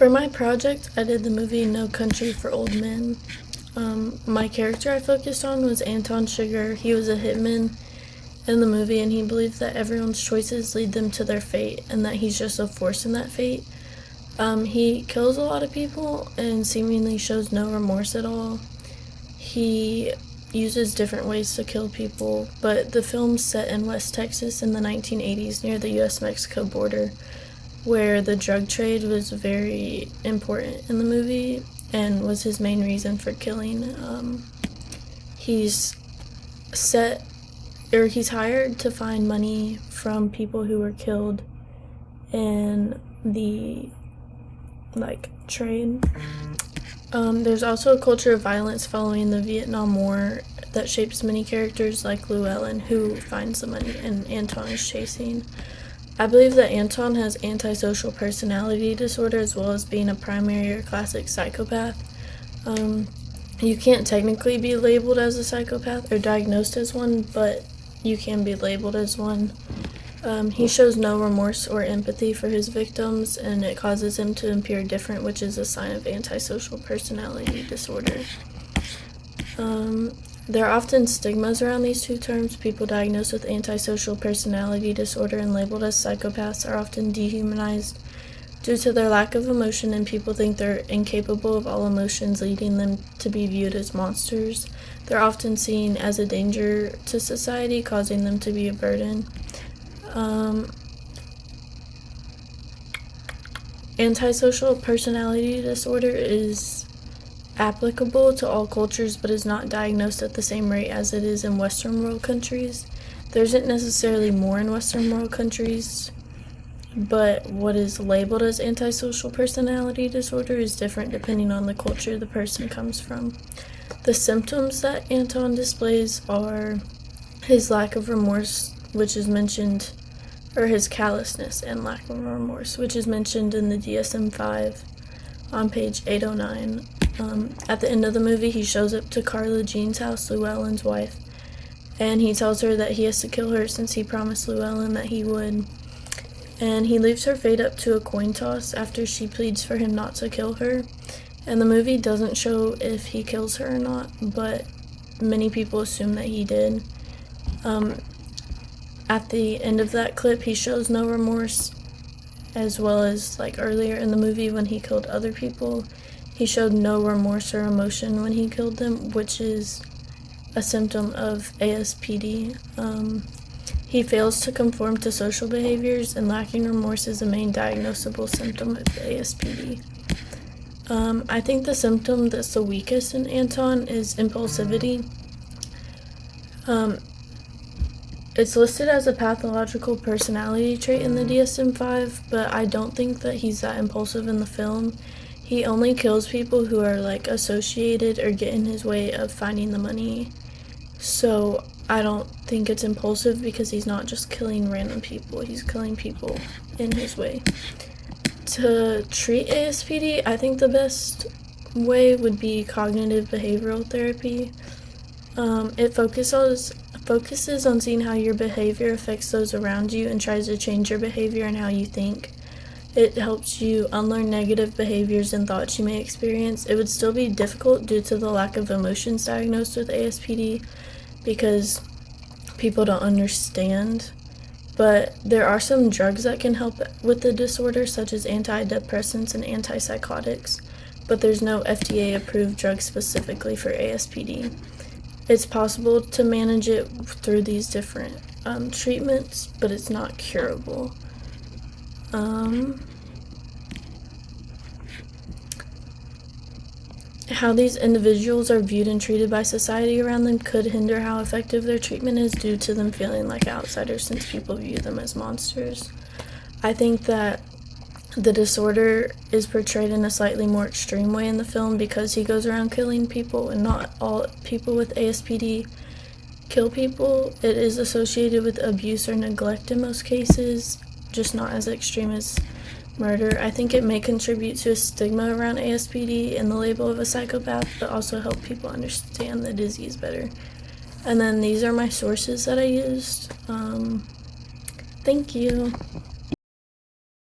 For my project, I did the movie No Country for Old Men. My character I focused on was Anton Sugar. He was a hitman in the movie, and he believed that everyone's choices lead them to their fate, and that he's just a force in that fate. He kills a lot of people and seemingly shows no remorse at all. He uses different ways to kill people, but the film's set in West Texas in the 1980s near the US-Mexico border, where the drug trade was very important in the movie and was his main reason for killing. He's hired to find money from people who were killed in the trade. There's also a culture of violence following the Vietnam War that shapes many characters like Llewellyn, who finds the money and Anton is chasing. I believe that Anton has antisocial personality disorder as well as being a primary or classic psychopath. You can't technically be labeled as a psychopath or diagnosed as one, but you can be labeled as one. He shows no remorse or empathy for his victims, and it causes him to appear different, which is a sign of antisocial personality disorder. There are often stigmas around these two terms. People diagnosed with antisocial personality disorder and labeled as psychopaths are often dehumanized due to their lack of emotion, and people think they're incapable of all emotions, leading them to be viewed as monsters. They're often seen as a danger to society, causing them to be a burden. Antisocial personality disorder is applicable to all cultures but is not diagnosed at the same rate as it is in Western world countries. There isn't necessarily more in Western world countries, but what is labeled as antisocial personality disorder is different depending on the culture the person comes from. The symptoms that Anton displays are his lack of remorse, which is mentioned, or his callousness and lack of remorse, which is mentioned in the DSM-5 on page 809. At the end of the movie, he shows up to Carla Jean's house, Llewellyn's wife, and he tells her that he has to kill her since he promised Llewellyn that he would. And he leaves her fate up to a coin toss after she pleads for him not to kill her. And the movie doesn't show if he kills her or not, but many people assume that he did. At the end of that clip, he shows no remorse, as well as earlier in the movie when he killed other people. He showed no remorse or emotion when he killed them, which is a symptom of ASPD. He fails to conform to social behaviors, and lacking remorse is a main diagnosable symptom of ASPD. I think the symptom that's the weakest in Anton is impulsivity. It's listed as a pathological personality trait in the DSM-5, but I don't think that he's that impulsive in the film. He only kills people who are associated or get in his way of finding the money. So I don't think it's impulsive because he's not just killing random people, he's killing people in his way. To treat ASPD, I think the best way would be cognitive behavioral therapy. It focuses on seeing how your behavior affects those around you and tries to change your behavior and how you think. It helps you unlearn negative behaviors and thoughts you may experience. It would still be difficult due to the lack of emotions diagnosed with ASPD because people don't understand. But there are some drugs that can help with the disorder, such as antidepressants and antipsychotics, but there's no FDA-approved drug specifically for ASPD. It's possible to manage it through these different treatments, but it's not curable. How these individuals are viewed and treated by society around them could hinder how effective their treatment is due to them feeling like outsiders since people view them as monsters. I think that the disorder is portrayed in a slightly more extreme way in the film because he goes around killing people, and not all people with ASPD kill people. It is associated with abuse or neglect in most cases, just not as extreme as murder. I think it may contribute to a stigma around ASPD and the label of a psychopath, but also help people understand the disease better. And then these are my sources that I used. Thank you.